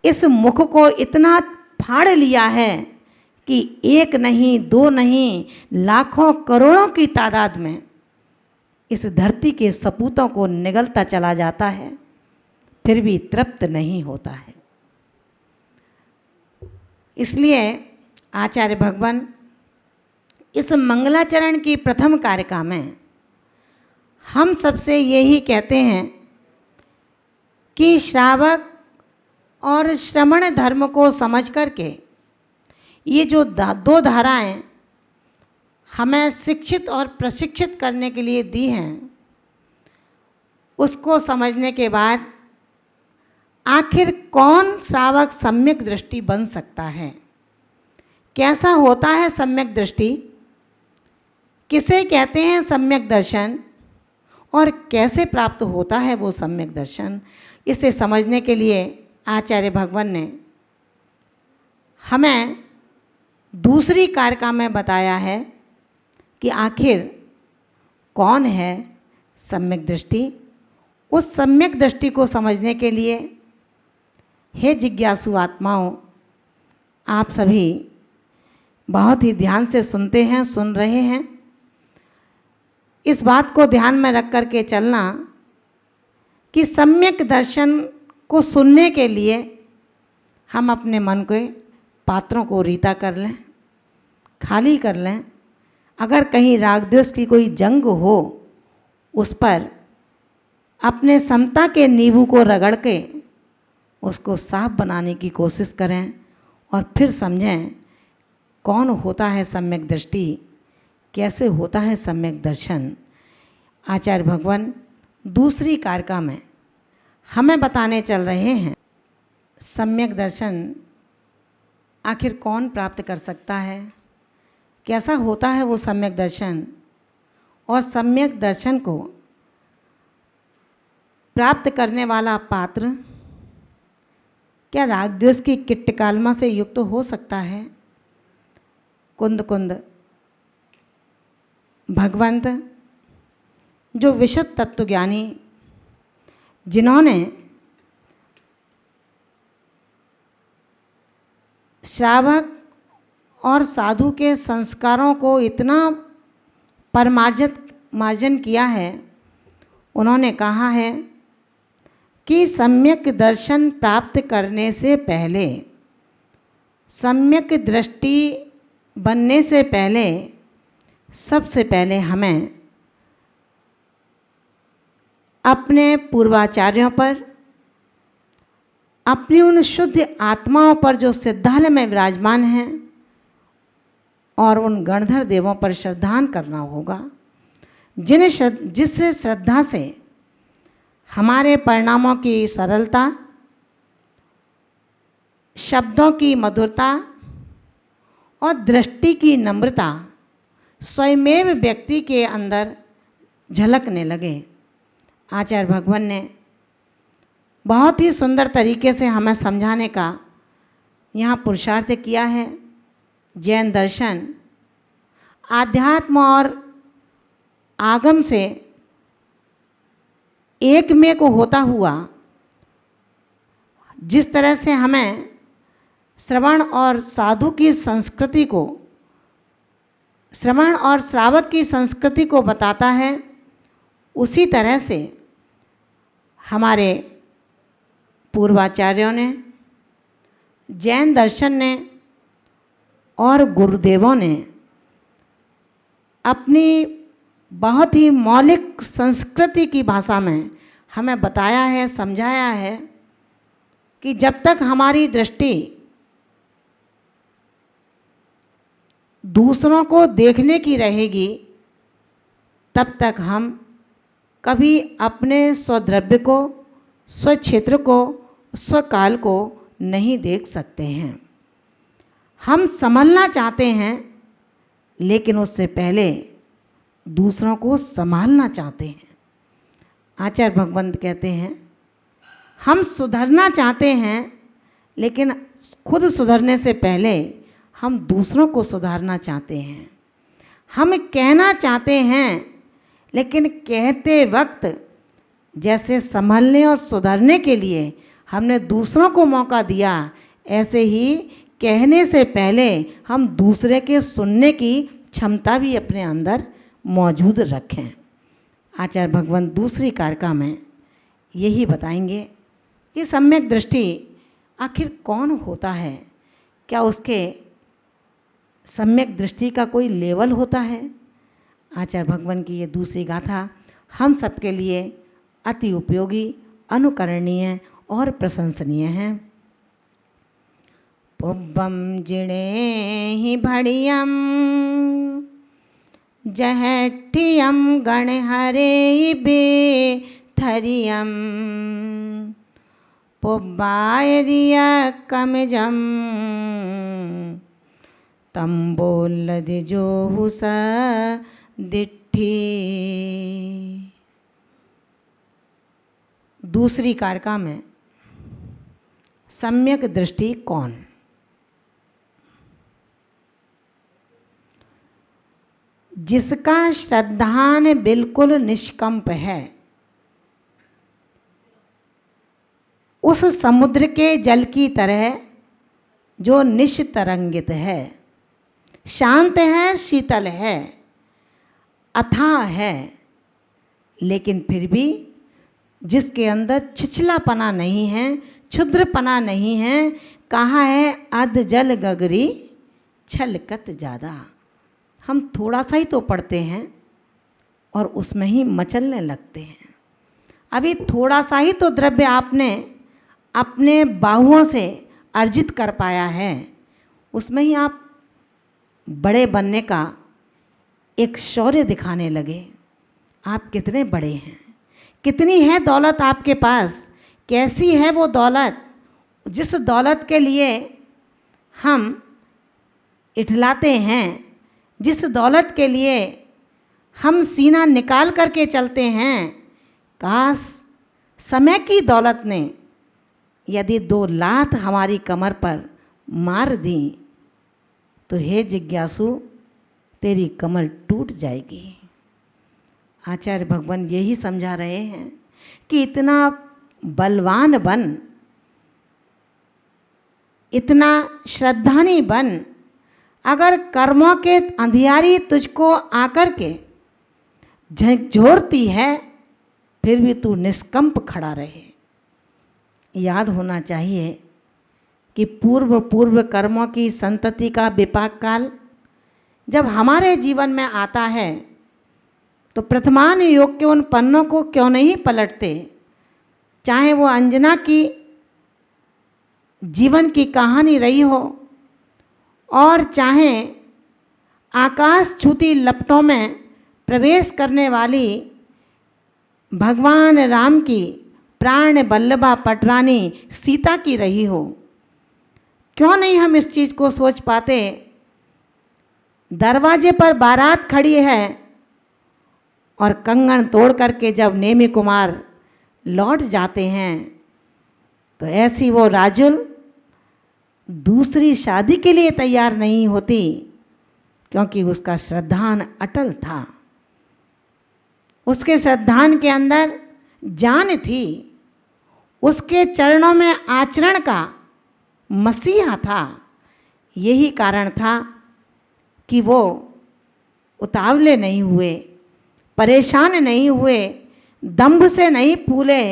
इस मुख को इतना फाड़ लिया है कि एक नहीं, दो नहीं, लाखों करोड़ों की तादाद में इस धरती के सपूतों को निगलता चला जाता है, फिर भी तृप्त नहीं होता है। इसलिए आचार्य भगवान इस मंगलाचरण की प्रथम कारिका में हम सबसे यही कहते हैं कि श्रावक और श्रमण धर्म को समझ करके ये जो दो धाराएं हमें शिक्षित और प्रशिक्षित करने के लिए दी हैं, उसको समझने के बाद आखिर कौन श्रावक सम्यक दृष्टि बन सकता है, कैसा होता है सम्यक दृष्टि, किसे कहते हैं सम्यक दर्शन और कैसे प्राप्त होता है वो सम्यक दर्शन, इसे समझने के लिए आचार्य भगवान ने हमें दूसरी कारिका में बताया है कि आखिर कौन है सम्यक दृष्टि। उस सम्यक दृष्टि को समझने के लिए हे जिज्ञासु आत्माओं, आप सभी बहुत ही ध्यान से सुनते हैं, सुन रहे हैं। इस बात को ध्यान में रख कर के चलना कि सम्यक दर्शन को सुनने के लिए हम अपने मन के पात्रों को रीता कर लें, खाली कर लें। अगर कहीं राग द्वेष की कोई जंग हो, उस पर अपने समता के नींबू को रगड़ के उसको साफ बनाने की कोशिश करें और फिर समझें कौन होता है सम्यक दृष्टि, कैसे होता है सम्यक दर्शन। आचार्य भगवान दूसरी कारिका में हमें बताने चल रहे हैं सम्यक दर्शन आखिर कौन प्राप्त कर सकता है, कैसा होता है वो सम्यक दर्शन, और सम्यक दर्शन को प्राप्त करने वाला पात्र क्या राग द्वेष की किट्टकालमा से युक्त हो सकता है। कुंद कुंद भगवंत जो विशुद्ध तत्वज्ञानी, जिन्होंने श्रावक और साधु के संस्कारों को इतना मार्जन किया है, उन्होंने कहा है कि सम्यक दर्शन प्राप्त करने से पहले, सम्यक दृष्टि बनने से पहले, सबसे पहले हमें अपने पूर्वाचार्यों पर, अपनी उन शुद्ध आत्माओं पर जो सिद्धालय में विराजमान हैं, और उन गणधर देवों पर श्रद्धान करना होगा, जिस श्रद्धा से हमारे परिणामों की सरलता, शब्दों की मधुरता और दृष्टि की नम्रता स्वयमेव व्यक्ति के अंदर झलकने लगे। आचार्य भगवान ने बहुत ही सुंदर तरीके से हमें समझाने का यहाँ पुरुषार्थ किया है। जैन दर्शन आध्यात्म और आगम से एक में को होता हुआ, जिस तरह से हमें श्रवण और साधु की संस्कृति को, श्रवण और श्रावक की संस्कृति को बताता है, उसी तरह से हमारे पूर्वाचार्यों ने, जैन दर्शन ने और गुरुदेवों ने अपनी बहुत ही मौलिक संस्कृति की भाषा में हमें बताया है, समझाया है कि जब तक हमारी दृष्टि दूसरों को देखने की रहेगी, तब तक हम कभी अपने स्वद्रव्य को, स्वक्षेत्र को, स्वकाल को नहीं देख सकते हैं। हम संभलना चाहते हैं, लेकिन उससे पहले दूसरों को संभालना चाहते हैं। आचार्य भगवंत कहते हैं हम सुधरना चाहते हैं, लेकिन खुद सुधरने से पहले हम दूसरों को सुधारना चाहते हैं। हम कहना चाहते हैं, लेकिन कहते वक्त जैसे संभलने और सुधरने के लिए हमने दूसरों को मौका दिया, ऐसे ही कहने से पहले हम दूसरे के सुनने की क्षमता भी अपने अंदर मौजूद रखें। आचार्य भगवान दूसरी कारिका में यही बताएंगे कि सम्यक दृष्टि आखिर कौन होता है, क्या उसके सम्यक दृष्टि का कोई लेवल होता है। आचार्य भगवान की ये दूसरी गाथा हम सबके लिए अति उपयोगी, अनुकरणीय और प्रशंसनीय है। पुब्बम जिणे ही भड़ियम जहठियम गण हरे बे थरियम पुब्बायरिय कमजम तम्बोलद जो हुस दिट्ठी। दूसरी कारिका में सम्यक दृष्टि कौन। जिसका श्रद्धान बिल्कुल निष्कंप है, उस समुद्र के जल की तरह जो निष्तरंगित है, शांत है, शीतल है, अथाह है, लेकिन फिर भी जिसके अंदर छिछलापना नहीं है, क्षुद्रपना नहीं है। कहा है अध जल गगरी छलकत ज़्यादा। हम थोड़ा सा ही तो पढ़ते हैं और उसमें ही मचलने लगते हैं। अभी थोड़ा सा ही तो द्रव्य आपने अपने बाहुओं से अर्जित कर पाया है, उसमें ही आप बड़े बनने का एक शौर्य दिखाने लगे। आप कितने बड़े हैं, कितनी है दौलत आपके पास, कैसी है वो दौलत, जिस दौलत के लिए हम इठलाते हैं, जिस दौलत के लिए हम सीना निकाल करके चलते हैं। काश समय की दौलत ने यदि 2 लात हमारी कमर पर मार दी तो हे जिज्ञासु तेरी कमर टूट जाएगी। आचार्य भगवान यही समझा रहे हैं कि इतना बलवान बन, इतना श्रद्धानी बन, अगर कर्मों के अंधियारी तुझको आकर के झकझोरती है फिर भी तू निष्कंप खड़ा रहे। याद होना चाहिए कि पूर्व कर्मों की संतति का विपाक काल जब हमारे जीवन में आता है तो प्रथमान योग के उन पन्नों को क्यों नहीं पलटते। चाहे वो अंजना की जीवन की कहानी रही हो और चाहे आकाश छूती लपटों में प्रवेश करने वाली भगवान राम की प्राण बल्लभा पटरानी सीता की रही हो। क्यों नहीं हम इस चीज़ को सोच पाते। दरवाजे पर बारात खड़ी है और कंगन तोड़ करके जब नेमी कुमार लौट जाते हैं तो ऐसी वो राजुल दूसरी शादी के लिए तैयार नहीं होती, क्योंकि उसका श्रद्धान अटल था, उसके श्रद्धान के अंदर जान थी, उसके चरणों में आचरण का मसीहा था। यही कारण था कि वो उतावले नहीं हुए, परेशान नहीं हुए, दंभ से नहीं फूले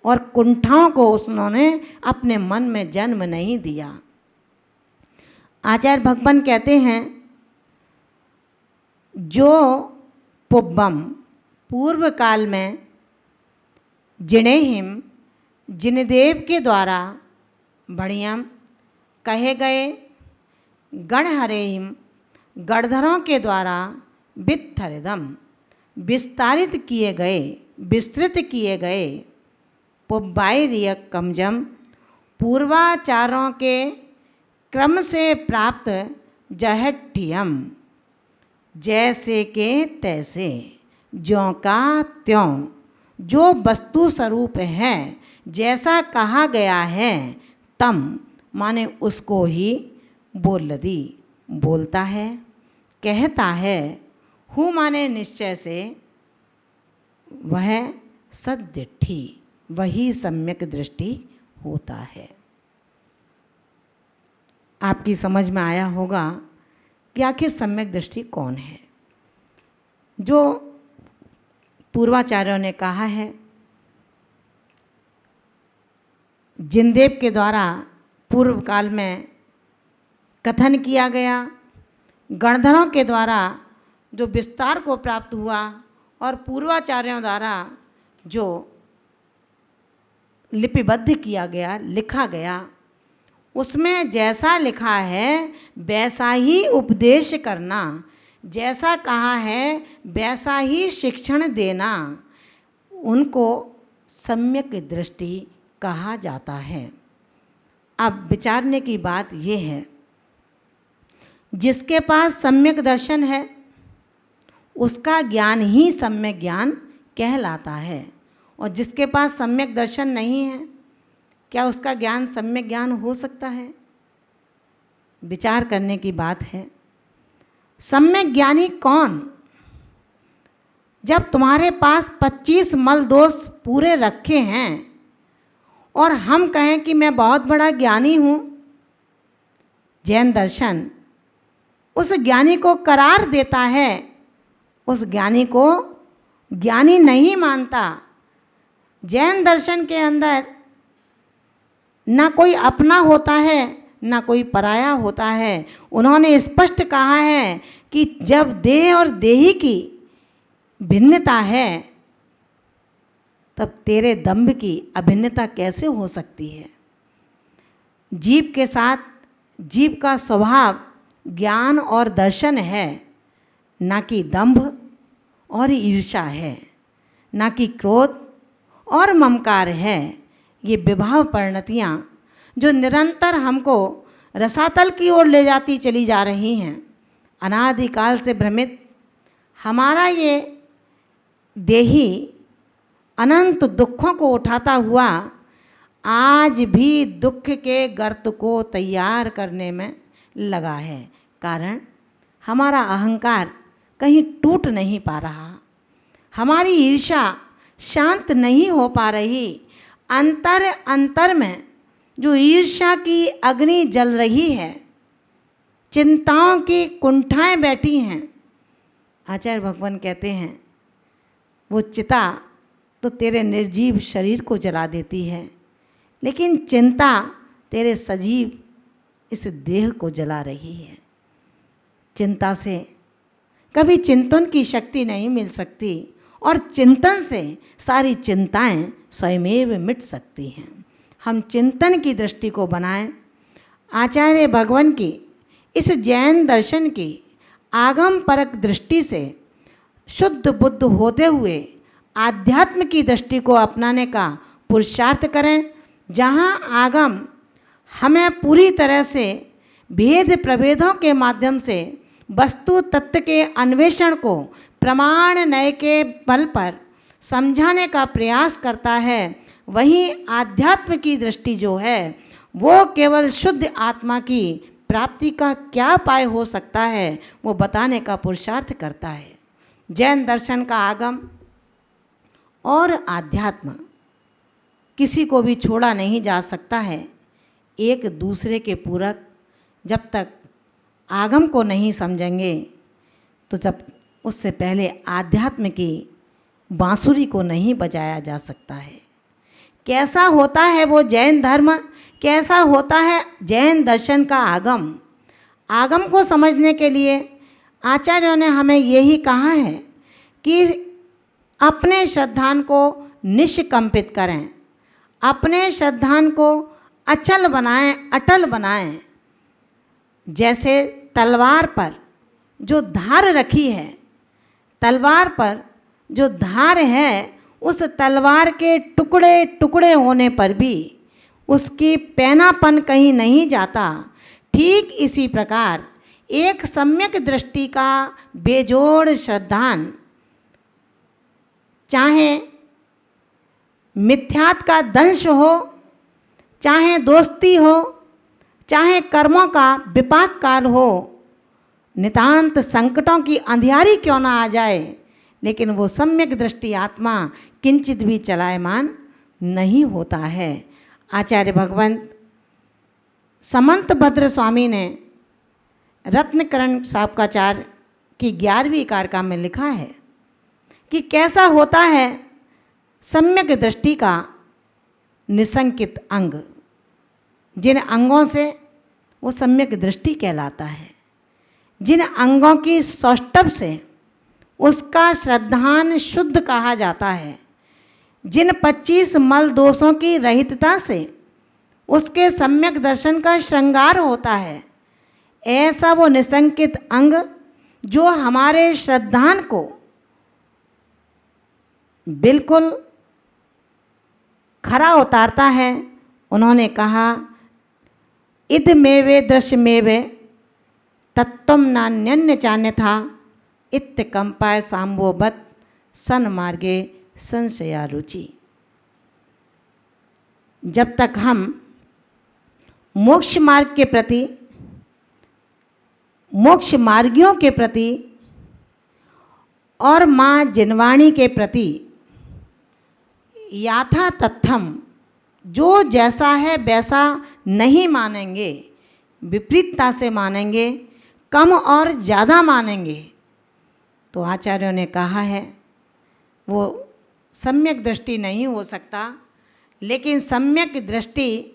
और कुंठाओं को उन्होंने अपने मन में जन्म नहीं दिया। आचार्य भगवान कहते हैं जो पुब्बम पूर्व काल में जिणेहिम जिनदेव के द्वारा बढ़ियम कहे गए, गणहरेहिम गणधरों के द्वारा वित्थरिदम विस्तारित किए गए, विस्तृत किए गए, पुब्बायरिय कमजम पूर्वाचारों के क्रम से प्राप्त जहठियम जैसे के तैसे, ज्यों का त्यों, जो वस्तु स्वरूप है, जैसा कहा गया है, तम माने उसको ही बोलदी बोलता है, कहता है, हूँ माने निश्चय से, वह सद्दिट्ठी वही सम्यक दृष्टि होता है। आपकी समझ में आया होगा कि आखिर सम्यक दृष्टि कौन है। जो पूर्वाचार्यों ने कहा है, जिनदेव के द्वारा पूर्व काल में कथन किया गया, गणधरों के द्वारा जो विस्तार को प्राप्त हुआ और पूर्वाचार्यों द्वारा जो लिपिबद्ध किया गया, लिखा गया, उसमें जैसा लिखा है वैसा ही उपदेश करना, जैसा कहा है वैसा ही शिक्षण देना, उनको सम्यक दृष्टि कहा जाता है। अब विचारने की बात ये है, जिसके पास सम्यक दर्शन है उसका ज्ञान ही सम्यक ज्ञान कहलाता है, और जिसके पास सम्यक दर्शन नहीं है क्या उसका ज्ञान सम्यक ज्ञान हो सकता है? विचार करने की बात है। सम्यक ज्ञानी कौन? जब तुम्हारे पास 25 मल दोष पूरे रखे हैं और हम कहें कि मैं बहुत बड़ा ज्ञानी हूँ, जैन दर्शन उस ज्ञानी को करार देता है, उस ज्ञानी को ज्ञानी नहीं मानता। जैन दर्शन के अंदर ना कोई अपना होता है ना कोई पराया होता है। उन्होंने स्पष्ट कहा है कि जब देह और देही की भिन्नता है तब तेरे दंभ की अभिन्नता कैसे हो सकती है। जीव के साथ जीव का स्वभाव ज्ञान और दर्शन है, ना कि दंभ और ईर्ष्या है, ना कि क्रोध और ममकार है। ये विभाव परिणतियाँ जो निरंतर हमको रसातल की ओर ले जाती चली जा रही हैं, अनादिकाल से भ्रमित हमारा ये देही अनंत दुखों को उठाता हुआ आज भी दुख के गर्त को तैयार करने में लगा है। कारण हमारा अहंकार कहीं टूट नहीं पा रहा, हमारी ईर्ष्या शांत नहीं हो पा रही। अंतर अंतर में जो ईर्ष्या की अग्नि जल रही है, चिंताओं की कुंठाएं बैठी हैं। आचार्य भगवान कहते हैं वो चिता तो तेरे निर्जीव शरीर को जला देती है, लेकिन चिंता तेरे सजीव इस देह को जला रही है। चिंता से कभी चिंतन की शक्ति नहीं मिल सकती और चिंतन से सारी चिंताएं स्वयमेव मिट सकती हैं। हम चिंतन की दृष्टि को बनाएं। आचार्य भगवान की इस जैन दर्शन की आगम परक दृष्टि से शुद्ध बुद्ध होते हुए आध्यात्म की दृष्टि को अपनाने का पुरुषार्थ करें, जहाँ आगम हमें पूरी तरह से भेद प्रभेदों के माध्यम से वस्तु तत्व के अन्वेषण को प्रमाण नय के बल पर समझाने का प्रयास करता है, वहीं आध्यात्म की दृष्टि जो है वो केवल शुद्ध आत्मा की प्राप्ति का क्या उपाय हो सकता है वो बताने का पुरुषार्थ करता है। जैन दर्शन का आगम और आध्यात्म किसी को भी छोड़ा नहीं जा सकता है। एक दूसरे के पूरक जब तक आगम को नहीं समझेंगे तो जब उससे पहले आध्यात्म की बांसुरी को नहीं बजाया जा सकता है। कैसा होता है वो जैन धर्म, कैसा होता है जैन दर्शन का आगम। आगम को समझने के लिए आचार्यों ने हमें यही कहा है कि अपने श्रद्धान को निष्कंपित करें, अपने श्रद्धान को अचल बनाएं, अटल बनाएं। जैसे तलवार पर जो धार रखी है, तलवार पर जो धार है उस तलवार के टुकड़े टुकड़े होने पर भी उसकी पैनापन कहीं नहीं जाता। ठीक इसी प्रकार एक सम्यक दृष्टि का बेजोड़ श्रद्धान, चाहे मिथ्यात का दंश हो, चाहे दोस्ती हो, चाहे कर्मों का विपाक काल हो, नितांत संकटों की अंधियारी क्यों ना आ जाए, लेकिन वो सम्यक दृष्टि आत्मा किंचित भी चलायमान नहीं होता है। आचार्य भगवंत समंत भद्र स्वामी ने रत्नकरण साबकाचार्य की 11वीं कारिका में लिखा है कि कैसा होता है सम्यक दृष्टि का निसंकित अंग। जिन अंगों से वो सम्यक दृष्टि कहलाता है, जिन अंगों की सौष्ठव से उसका श्रद्धान शुद्ध कहा जाता है, जिन 25 मल दोषों की रहितता से उसके सम्यक दर्शन का श्रृंगार होता है, ऐसा वो निसंकित अंग जो हमारे श्रद्धान को बिल्कुल खरा उतारता है। उन्होंने कहा, इद मेवे दृश्य मेवे तत्वम नान्यन्य चान्यथा इत्य कंपाय सांबोबत सन मार्गे संशया रुचि। जब तक हम मोक्ष मार्ग के प्रति, मोक्ष मार्गियों के प्रति और माँ जिनवाणी के प्रति याथा तथ्यम, जो जैसा है वैसा नहीं मानेंगे, विपरीतता से मानेंगे, कम और ज़्यादा मानेंगे, तो आचार्यों ने कहा है वो सम्यक दृष्टि नहीं हो सकता। लेकिन सम्यक दृष्टि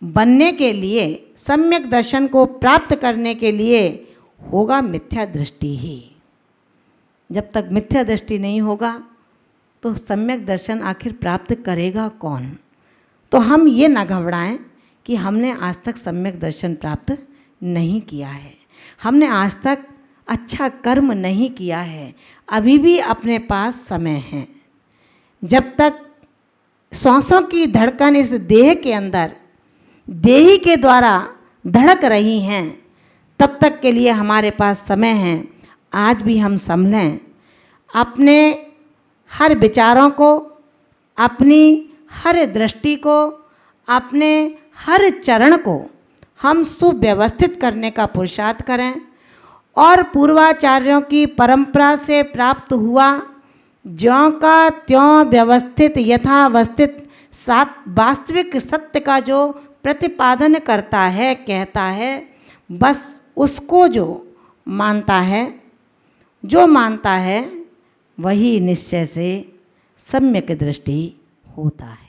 बनने के लिए, सम्यक दर्शन को प्राप्त करने के लिए होगा मिथ्या दृष्टि ही। जब तक मिथ्या दृष्टि नहीं होगा तो सम्यक दर्शन आखिर प्राप्त करेगा कौन। तो हम ये ना घबराएं कि हमने आज तक सम्यक दर्शन प्राप्त नहीं किया है, हमने आज तक अच्छा कर्म नहीं किया है। अभी भी अपने पास समय है। जब तक श्वासों की धड़कन इस देह के अंदर देही के द्वारा धड़क रही हैं, तब तक के लिए हमारे पास समय है। आज भी हम संभलें, अपने हर विचारों को, अपनी हर दृष्टि को, अपने हर चरण को हम सुव्यवस्थित करने का पुरुषार्थ करें और पूर्वाचार्यों की परंपरा से प्राप्त हुआ ज्यों का त्यों व्यवस्थित यथावस्थित वास्तविक सत्य का जो प्रतिपादन करता है, कहता है, बस उसको जो मानता है वही निश्चय से सम्यक दृष्टि होता है।